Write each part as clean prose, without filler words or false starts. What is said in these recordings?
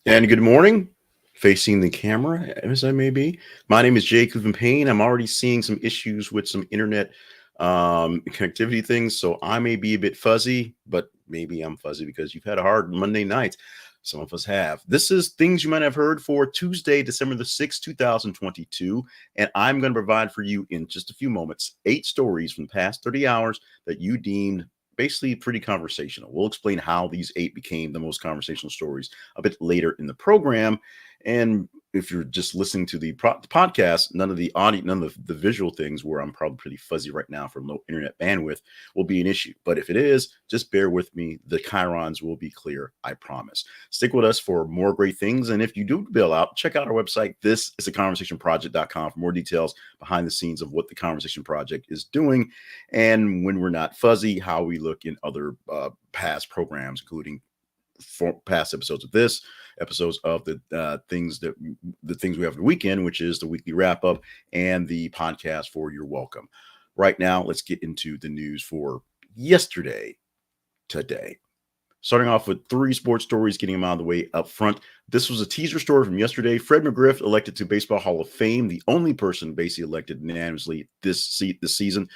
And good morning, facing the camera as I may be. My name is Jay Cleveland Payne. I'm already seeing some issues with some internet connectivity things, so I may be a bit fuzzy, but maybe I'm fuzzy because you've had a hard Monday night. Some of us have. This is things you might have heard for Tuesday, December the 6th, 2022. And I'm going to provide for you in just a few moments 8 stories from the past 30 hours that you deemed basically pretty conversational. We'll explain how these 8 became the most conversational stories a bit later in the program. And if you're just listening to the podcast, none of the audio, none of the visual things where I'm probably pretty fuzzy right now for low internet bandwidth will be an issue. But if it is, just bear with me. The chyrons will be clear, I promise. Stick with us for more great things. And if you do bail out, check out our website. This is theconversationproject.com for more details behind the scenes of what the Conversation Project is doing. And when we're not fuzzy, how we look in other past programs, including past episodes of this, episodes of the things we have the weekend, which is the weekly wrap up and the podcast for You're Welcome. Right now, let's get into the news for yesterday, today. Starting off with 3 sports stories, getting them out of the way up front. This was a teaser story from yesterday. Fred McGriff elected to Baseball Hall of Fame, the only person basically elected unanimously this season,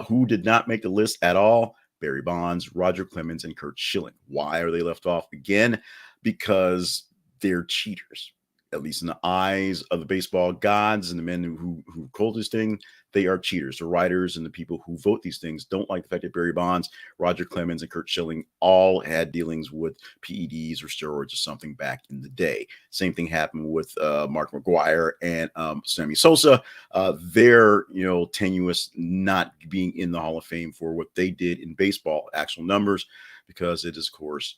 who did not make the list at all. Barry Bonds, Roger Clemens, and Curt Schilling. Why are they left off again? Because they're cheaters, at least in the eyes of the baseball gods and the men who call this thing. They are cheaters. The writers and the people who vote these things don't like the fact that Barry Bonds, Roger Clemens, and Curt Schilling all had dealings with PEDs or steroids or something back in the day. Same thing happened with Mark McGwire and Sammy Sosa. They're tenuous, not being in the Hall of Fame for what they did in baseball, actual numbers, because it is, of course,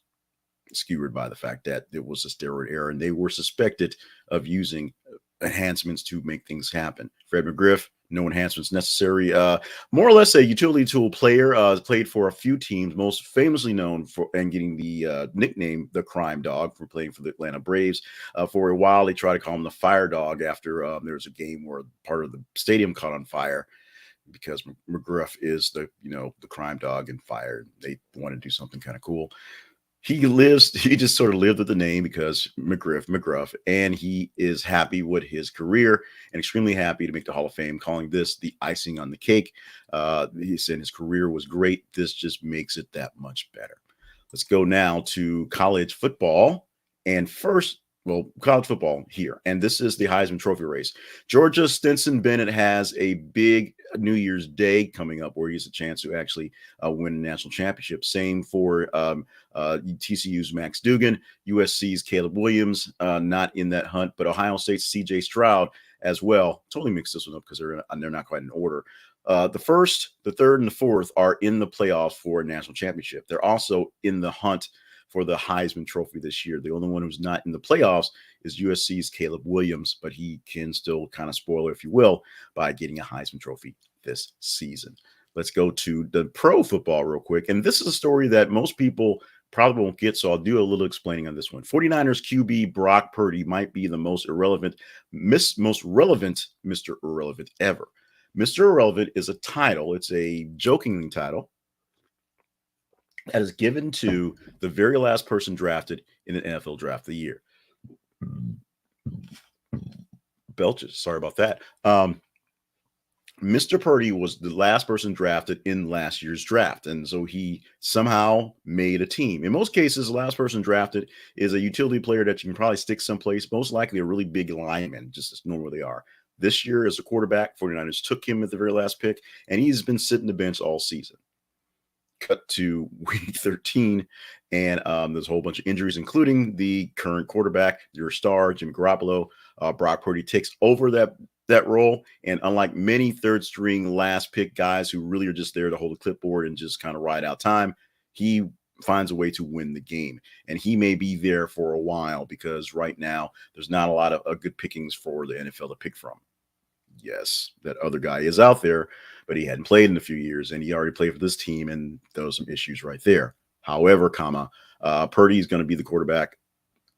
skewered by the fact that it was a steroid era and they were suspected of using enhancements to make things happen. Fred McGriff, no enhancements necessary. More or less a utility tool player, played for a few teams, most famously known for and getting the nickname the Crime Dog for playing for the Atlanta Braves. For a while, they tried to call him the Fire Dog after there was a game where part of the stadium caught on fire because McGriff is the Crime Dog and fire. They want to do something kind of cool. He just sort of lived with the name because McGriff, and he is happy with his career and extremely happy to make the Hall of Fame, calling this the icing on the cake. He said his career was great. This just makes it that much better. Let's go now to college football. And first, college football here. And this is the Heisman Trophy race. Georgia Stetson Bennett has a big New Year's Day coming up where he has a chance to actually win a national championship. Same for TCU's Max Duggan, USC's Caleb Williams, not in that hunt, but Ohio State's CJ Stroud as well. Totally mixed this one up because they're not quite in order. The first, the third, and the fourth are in the playoffs for a national championship. They're also in the hunt for the Heisman Trophy this year. The only one who's not in the playoffs is USC's Caleb Williams, but he can still kind of spoil it, if you will, by getting a Heisman Trophy this season. Let's go to the pro football real quick. And this is a story that most people probably won't get, so I'll do a little explaining on this one. 49ers QB Brock Purdy might be the most relevant Mr. Irrelevant ever. Mr. Irrelevant is a title. It's a joking title that is given to the very last person drafted in an NFL draft of the year. Belches, sorry about that. Mr. Purdy was the last person drafted in last year's draft, and so he somehow made a team. In most cases, the last person drafted is a utility player that you can probably stick someplace, most likely a really big lineman, just as normal they are. This year, as a quarterback, 49ers took him at the very last pick, and he's been sitting the bench all season. Cut to week 13, and there's a whole bunch of injuries, including the current quarterback, your star, Jimmy Garoppolo. Brock Purdy takes over that role, and unlike many third-string last-pick guys who really are just there to hold a clipboard and just kind of ride out time, he finds a way to win the game, and he may be there for a while because right now there's not a lot of good pickings for the NFL to pick from. Yes, that other guy is out there, but he hadn't played in a few years, and he already played for this team, and there was some issues right there. However, Purdy is going to be the quarterback,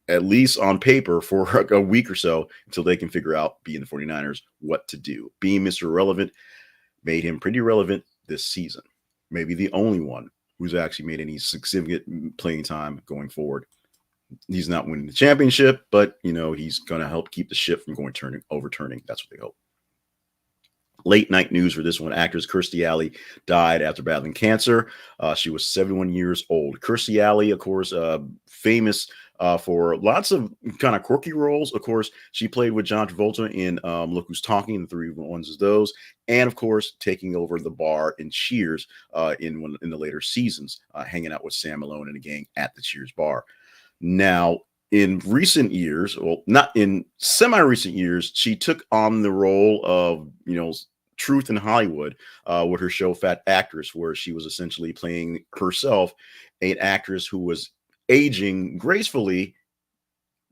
at least on paper, for a week or so until they can figure out, being the 49ers, what to do. Being Mr. Irrelevant made him pretty relevant this season. Maybe the only one who's actually made any significant playing time going forward. He's not winning the championship, but he's going to help keep the ship from overturning. That's what they hope. Late night news for this one. Actress Kirstie Alley died after battling cancer. She was 71 years old. Kirstie Alley, of course, famous for lots of kind of quirky roles. Of course, she played with John Travolta in Look Who's Talking, the three ones of those. And, of course, taking over the bar in Cheers in the later seasons, hanging out with Sam Malone and the gang at the Cheers bar. Now, in recent years, well, not in semi-recent years, she took on the role of, Truth in Hollywood with her show Fat Actress, where she was essentially playing herself, an actress who was aging gracefully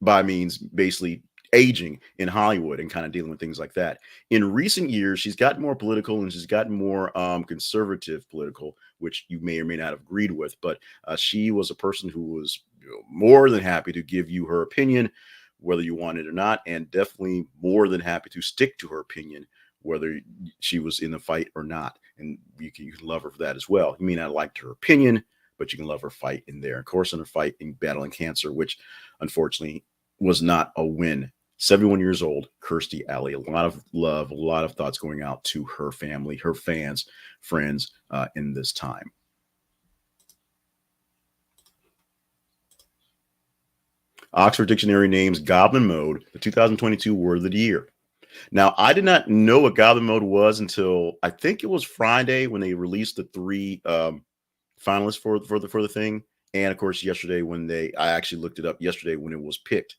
by means basically aging in Hollywood and kind of dealing with things like that. In recent years, she's gotten more political and she's gotten more conservative political, which you may or may not have agreed with. But she was a person who was more than happy to give you her opinion, whether you want it or not, and definitely more than happy to stick to her opinion, whether she was in the fight or not. And you can love her for that as well. You may not like her opinion, but you can love her fight in there. Of course, in her fight in battling cancer, which unfortunately was not a win. 71 years old, Kirstie Alley. A lot of love, a lot of thoughts going out to her family, her fans, friends in this time. Oxford Dictionary names Goblin Mode the 2022 word of the year. Now, I did not know what Goblin Mode was until I think it was Friday when they released the three finalists for the thing, and of course yesterday I actually looked it up yesterday when it was picked.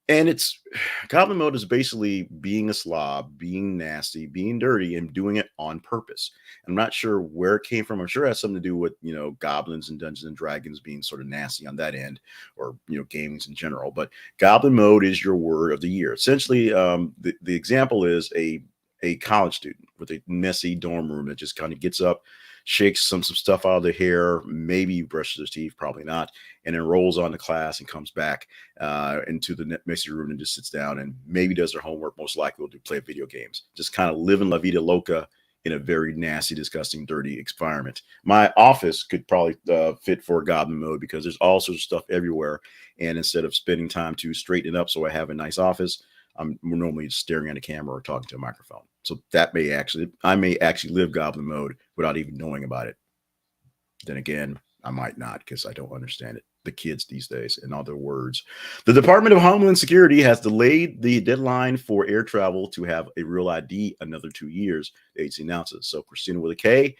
And it's Goblin Mode is basically being a slob, being nasty, being dirty, and doing it on purpose. I'm not sure where it came from. I'm sure it has something to do with, goblins and Dungeons and Dragons being sort of nasty on that end, or, games in general. But Goblin Mode is your word of the year. Essentially, the example is a college student with a messy dorm room that just kind of gets up, shakes some stuff out of their hair, maybe brushes his teeth, probably not, and then rolls on to class and comes back into the messy room and just sits down and maybe does their homework. Most likely will play video games. Just kind of living La Vida Loca in a very nasty, disgusting, dirty environment. My office could probably fit for Goblin Mode because there's all sorts of stuff everywhere. And instead of spending time to straighten it up so I have a nice office, I'm normally staring at a camera or talking to a microphone. So I may actually live Goblin Mode without even knowing about it. Then again, I might not because I don't understand it. The kids these days, in other words. The Department of Homeland Security has delayed the deadline for air travel to have a real ID another 2 years, the agency announces. So Christina with a K,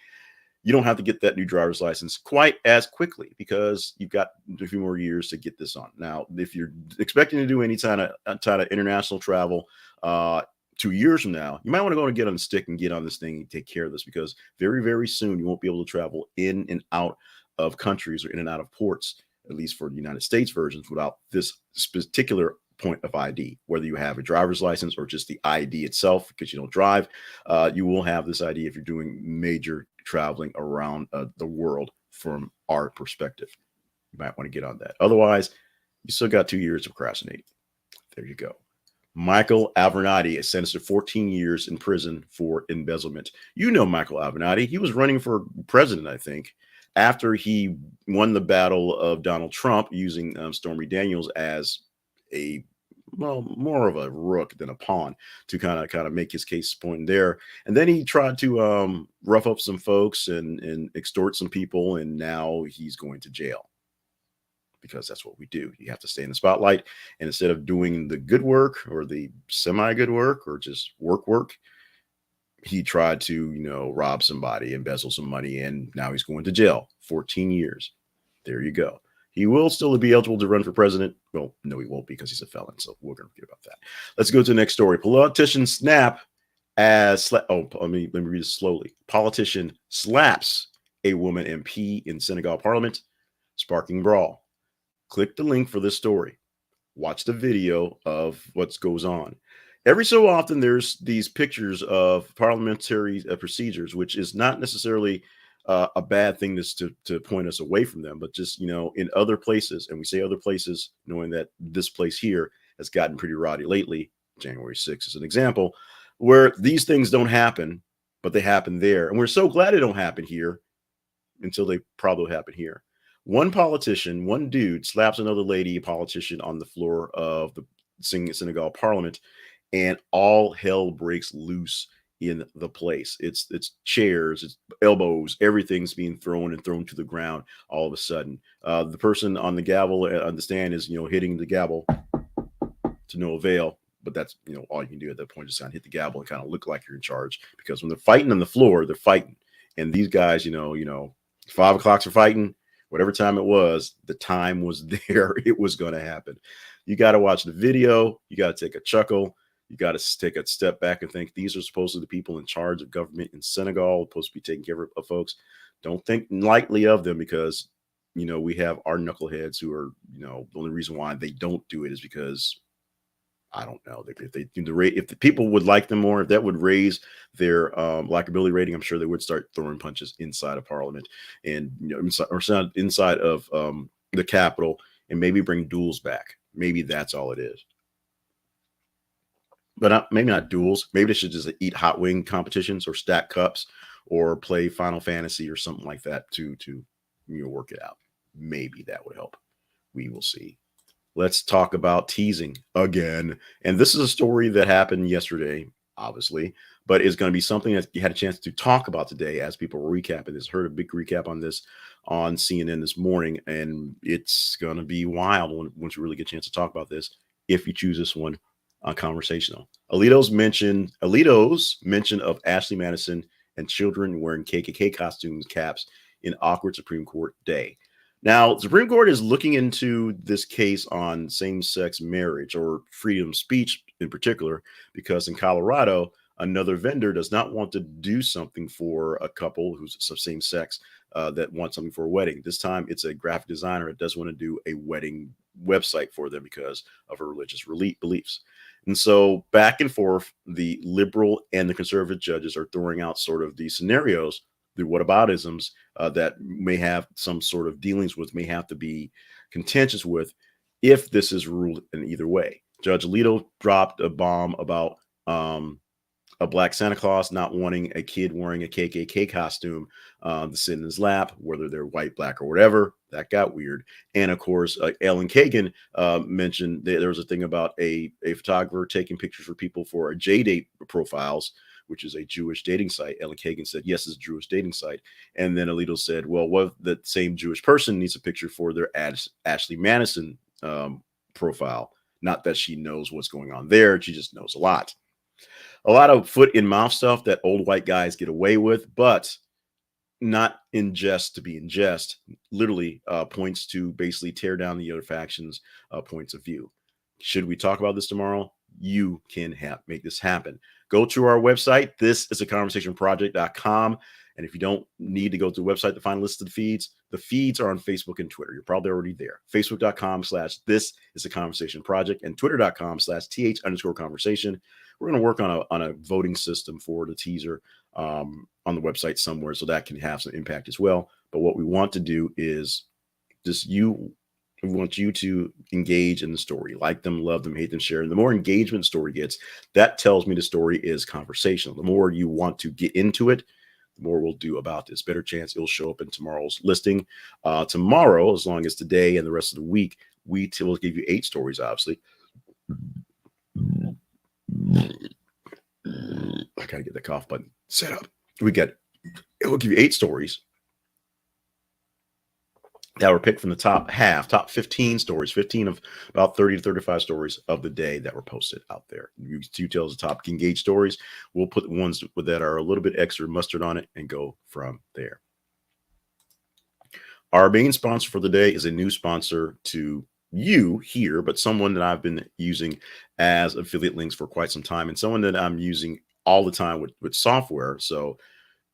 you don't have to get that new driver's license quite as quickly because you've got a few more years to get this on. Now, if you're expecting to do any kind of international travel 2 years from now, you might want to go and get on the stick and get on this thing and take care of this because very, very soon you won't be able to travel in and out of countries or in and out of ports, at least for the United States versions, without this particular point of ID. Whether you have a driver's license or just the ID itself because you don't drive, you will have this ID if you're doing major traveling around the world from our perspective. You might want to get on that. Otherwise, you still got 2 years to procrastinate. There you go. Michael Avenatti is sentenced to 14 years in prison for embezzlement. You know Michael Avenatti. He was running for president, I think, after he won the battle of Donald Trump using Stormy Daniels as more of a rook than a pawn to kind of make his case point there. And then he tried to rough up some folks and extort some people, and now he's going to jail. Because that's what we do. You have to stay in the spotlight. And instead of doing the good work or the semi-good work or just work, he tried to, rob somebody, embezzle some money, and now he's going to jail. 14 years. There you go. He will still be eligible to run for president. Well, no, he won't because he's a felon. So we're going to forget about that. Let's go to the next story. Politician snap as let me read this slowly. Politician slaps a woman MP in Senegal parliament, sparking brawl. Click the link for this story. Watch the video of what goes on. Every so often, there's these pictures of parliamentary procedures, which is not necessarily a bad thing to point us away from them, but just, in other places, and we say other places, knowing that this place here has gotten pretty rowdy lately. January 6th is an example where these things don't happen, but they happen there. And we're so glad they don't happen here until they probably happen here. One politician, one dude slaps another lady, a politician, on the floor of the Senegal parliament, and all hell breaks loose in the place. It's chairs, it's elbows, everything's being thrown and thrown to the ground all of a sudden. The person on the gavel on the stand is hitting the gavel to no avail. But that's all you can do at that point, just kind of hit the gavel and kind of look like you're in charge. Because when they're fighting on the floor, they're fighting, and these guys, 5 o'clocks are fighting. Whatever time it was, the time was there. It was going to happen. You got to watch the video. You got to take a chuckle. You got to take a step back and think these are supposedly the people in charge of government in Senegal, supposed to be taking care of folks. Don't think lightly of them, because we have our knuckleheads who are the only reason why they don't do it is because I don't know if they do the rate. If the people would like them more, if that would raise their likability rating, I'm sure they would start throwing punches inside of Parliament and inside of the Capitol, and maybe bring duels back. Maybe that's all it is. But maybe not duels. Maybe they should just eat hot wing competitions or stack cups or play Final Fantasy or something like that to work it out. Maybe that would help. We will see. Let's talk about teasing again. And this is a story that happened yesterday, obviously, but is going to be something that you had a chance to talk about today as people were recapping this. Heard a big recap on this on CNN this morning, and it's going to be wild once you really get a chance to talk about this, if you choose this one conversational. Alito's mention of Ashley Madison and children wearing KKK costumes caps in awkward Supreme Court day. Now, the Supreme Court is looking into this case on same-sex marriage or freedom of speech in particular, because in Colorado, another vendor does not want to do something for a couple who's of same sex that wants something for a wedding. This time, it's a graphic designer that does want to do a wedding website for them because of her religious beliefs. And so back and forth, the liberal and the conservative judges are throwing out sort of these scenarios, the whataboutisms that may have some sort of dealings with, may have to be contentious with, if this is ruled in either way. Judge Alito dropped a bomb about a black Santa Claus not wanting a kid wearing a KKK costume to sit in his lap, whether they're white, black, or whatever. That got weird. And of course, Ellen Kagan mentioned there was a thing about a photographer taking pictures for people for a J-Date profiles, which is a Jewish dating site. Ellen Kagan said, yes, it's a Jewish dating site. And then Alito said, well, what if the same Jewish person needs a picture for their Ashley Madison profile? Not that she knows what's going on there. She just knows a lot. A lot of foot in mouth stuff that old white guys get away with, but not in jest to be in jest. Literally points to basically tear down the other factions' points of view. Should we talk about this tomorrow? You can make this happen. Go to our website. This is aconversationproject.com. And if you don't need to go to the website to find a list of the feeds are on Facebook and Twitter. You're probably already there. Facebook.com/this is a conversation project and Twitter.com/th_conversation. We're going to work on a voting system for the teaser on the website somewhere, so that can have some impact as well. But what we want to do is we want you to engage in the story, like them, love them, hate them, share. And the more engagement the story gets, that tells me the story is conversational. The more you want to get into it, the more we'll do about this. Better chance it'll show up in tomorrow's listing. Tomorrow, as long as today and the rest of the week, we will give you 8 stories, obviously. I gotta get the cough button set up. We'll give you 8 stories that were picked from the top 15 stories, 15 of about 30 to 35 stories of the day that were posted out there. You tell us the top engaged stories. We'll put the ones that are a little bit extra mustard on it and go from there. Our main sponsor for the day is a new sponsor to you here, but someone that I've been using as affiliate links for quite some time, and someone that I'm using all the time with software. So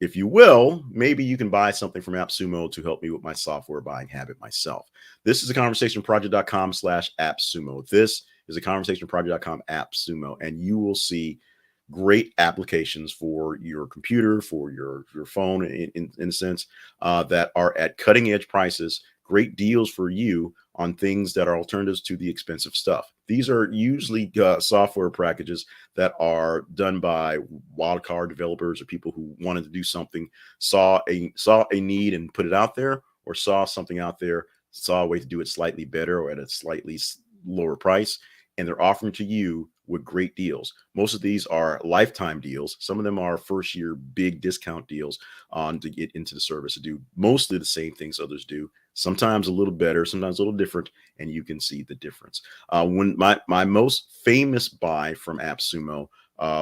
if you will, maybe you can buy something from AppSumo to help me with my software buying habit myself. This is a conversationproject.com/AppSumo. This is a conversationproject.com AppSumo, and you will see great applications for your computer, for your phone, in a sense, that are at cutting edge prices, great deals for you on things that are alternatives to the expensive stuff. These are usually software packages that are done by wildcard developers or people who wanted to do something, saw a need and put it out there, or saw something out there, saw a way to do it slightly better or at a slightly lower price, and they're offering to you with great deals. Most of these are lifetime deals. Some of them are first year big discount deals on to get into the service, to do mostly the same things others do, sometimes a little better, sometimes a little different, and you can see the difference. When my most famous buy from AppSumo,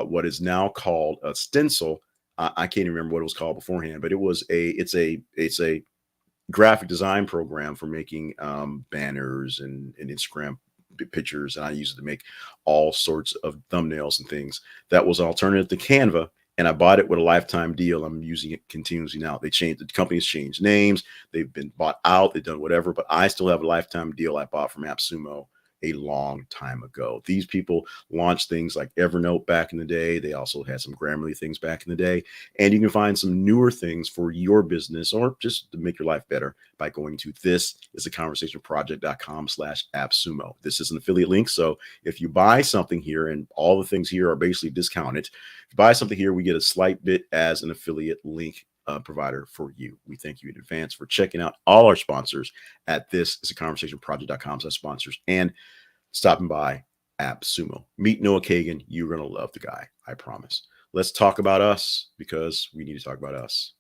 what is now called a stencil, I can't even remember what it was called beforehand, but it's a graphic design program for making banners and Instagram pictures, and I use it to make all sorts of thumbnails and things. That was an alternative to Canva, and I bought it with a lifetime deal. I'm using it continuously now. The company's changed names, they've been bought out, they've done whatever, but I still have a lifetime deal I bought from AppSumo a long time ago. These people launched things like Evernote back in the day. They also had some Grammarly things back in the day. And you can find some newer things for your business or just to make your life better by going to thisisaconversationproject.com/AppSumo. This is an affiliate link. So if you buy something here, and all the things here are basically discounted, if you buy something here, we get a slight bit as an affiliate link provider for you. We thank you in advance for checking out all our sponsors at thisisaconversationproject.com/sponsors and stopping by AppSumo. Meet Noah Kagan. You're going to love the guy, I promise. Let's talk about us, because we need to talk about us.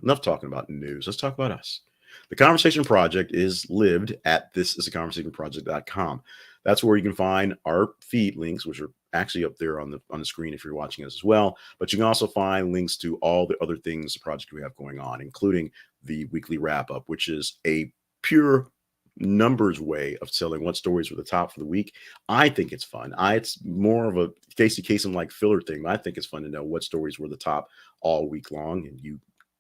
Enough talking about news. Let's talk about us. The Conversation Project is lived at thisisaconversationproject.com. That's where you can find our feed links, which are actually up there on the screen if you're watching us as well. But you can also find links to all the other things, the project we have going on, including the weekly wrap up, which is a pure numbers way of selling what stories were the top for the week. I think it's fun. It's more of a Casey Kasem like filler thing. I think it's fun to know what stories were the top all week long, and you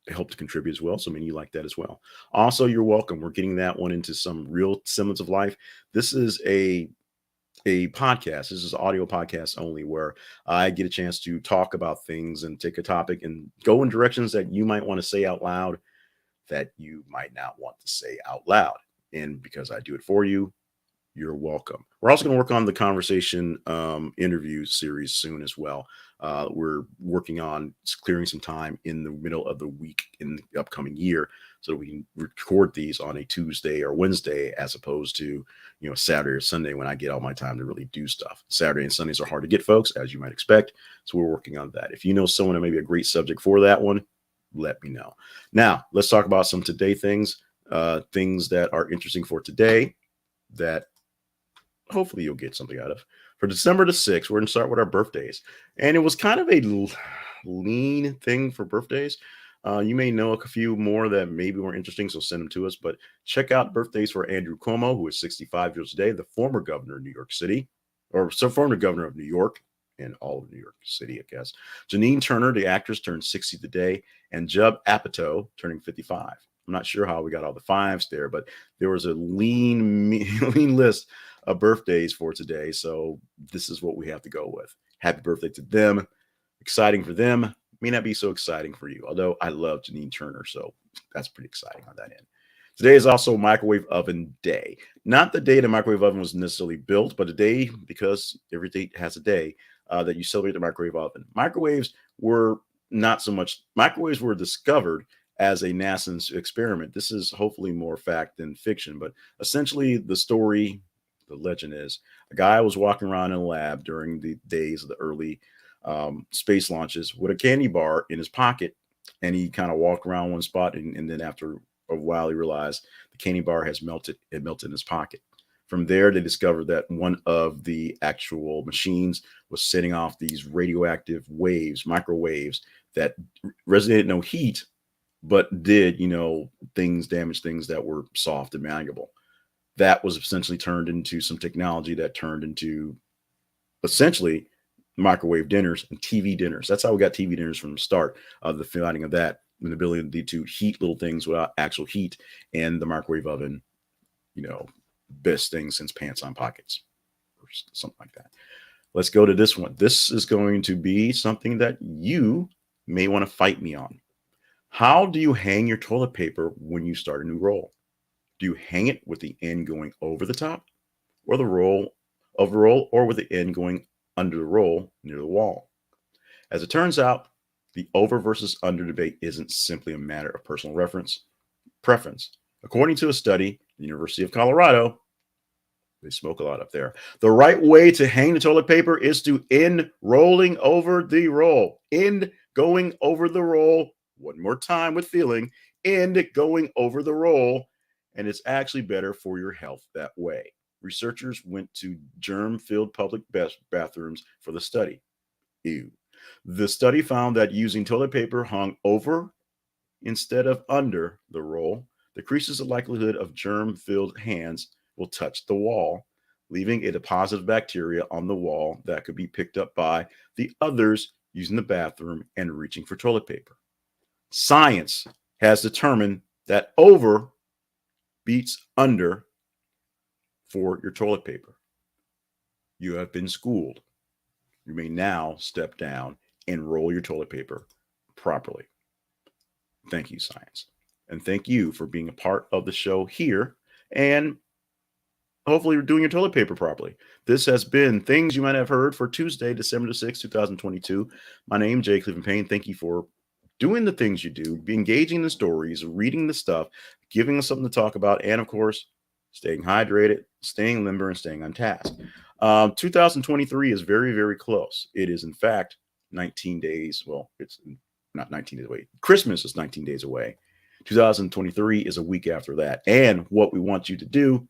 help to contribute as well. So, I mean, you like that as well. Also, you're welcome. We're getting that one into some real semblance of life. This is a podcast. This is audio podcast only, where I get a chance to talk about things and take a topic and go in directions that you might want to say out loud that you might not want to say out loud. And because I do it for you, you're welcome. We're also going to work on the conversation interview series soon as well. We're working on clearing some time in the middle of the week in the upcoming year so that we can record these on a Tuesday or Wednesday, as opposed to, Saturday or Sunday, when I get all my time to really do stuff. Saturday and Sundays are hard to get, folks, as you might expect. So we're working on that. If you know someone that may be a great subject for that one, let me know. Now, let's talk about some today things, things that are interesting for today that hopefully you'll get something out of. For December the 6th, we're going to start with our birthdays. And it was kind of a lean thing for birthdays. You may know a few more that maybe were interesting, so send them to us. But check out birthdays for Andrew Cuomo, who is 65 years today, the former governor of New York City, or former governor of New York and all of New York City, I guess. Janine Turner, the actress, turned 60 today, and Judd Apatow turning 55. I'm not sure how we got all the fives there, but there was a lean list of birthdays for today. So this is what we have to go with. Happy birthday to them. Exciting for them. May not be so exciting for you, although I love Janine Turner, so that's pretty exciting on that end. Today is also Microwave Oven Day. Not the day the microwave oven was necessarily built, but a day, because every date has a day, that you celebrate the microwave oven. Microwaves were discovered as a NASA experiment. This is hopefully more fact than fiction, but essentially the legend is a guy was walking around in a lab during the days of the early space launches with a candy bar in his pocket, and he kind of walked around one spot, and then after a while he realized the candy bar has melted. It melted in his pocket. From there, they discovered that one of the actual machines was setting off these radioactive waves, microwaves, that resonated no heat, but did, damage things that were soft and malleable. That was essentially turned into some technology that turned into essentially microwave dinners and TV dinners. That's how we got TV dinners from the start of the finding of that, and the ability to heat little things without actual heat, and the microwave oven, best thing since pants on pockets or something like that. Let's go to this one. This is going to be something that you may want to fight me on. How do you hang your toilet paper when you start a new roll? Do you hang it with the end going over the top, or the roll, or with the end going under the roll near the wall? As it turns out, the over versus under debate isn't simply a matter of personal preference. According to a study, the University of Colorado, they smoke a lot up there. The right way to hang the toilet paper is to end rolling over the roll. End going over the roll. One more time with feeling. End going over the roll. And it's actually better for your health that way. Researchers went to germ-filled public bathrooms for the study. Ew. The study found that using toilet paper hung over instead of under the roll decreases the likelihood of germ-filled hands will touch the wall, leaving a deposit of bacteria on the wall that could be picked up by the others using the bathroom and reaching for toilet paper. Science has determined that over beats under for your toilet paper. You have been schooled. You may now step down and roll your toilet paper properly. Thank you, science. And thank you for being a part of the show here. And hopefully you're doing your toilet paper properly. This has been Things You Might Have Heard for Tuesday, December the 6th, 2022. My name is Jay Cleveland Payne. Thank you for doing the things you do, be engaging in the stories, reading the stuff, giving us something to talk about, and of course, staying hydrated, staying limber, and staying on task. 2023 is very, very close. It is, in fact, 19 days. Well, it's not 19 days away. Christmas is 19 days away. 2023 is a week after that. And what we want you to do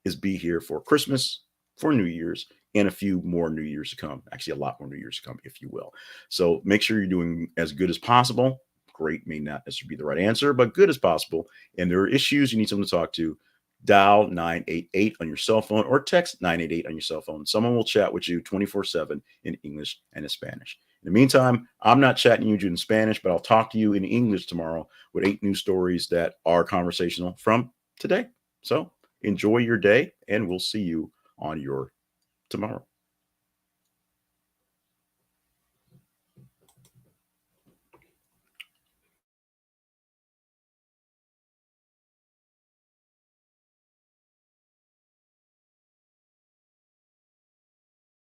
is be here for Christmas, for New Year's, and a few more New Years to come. Actually, a lot more New Years to come, if you will. So make sure you're doing as good as possible. Great may not necessarily be the right answer, but good as possible. And there are issues you need someone to talk to. Dial 988 on your cell phone or text 988 on your cell phone. Someone will chat with you 24/7 in English and in Spanish. In the meantime, I'm not chatting you in Spanish, but I'll talk to you in English tomorrow with 8 new stories that are conversational from today. So enjoy your day, and we'll see you on your tomorrow.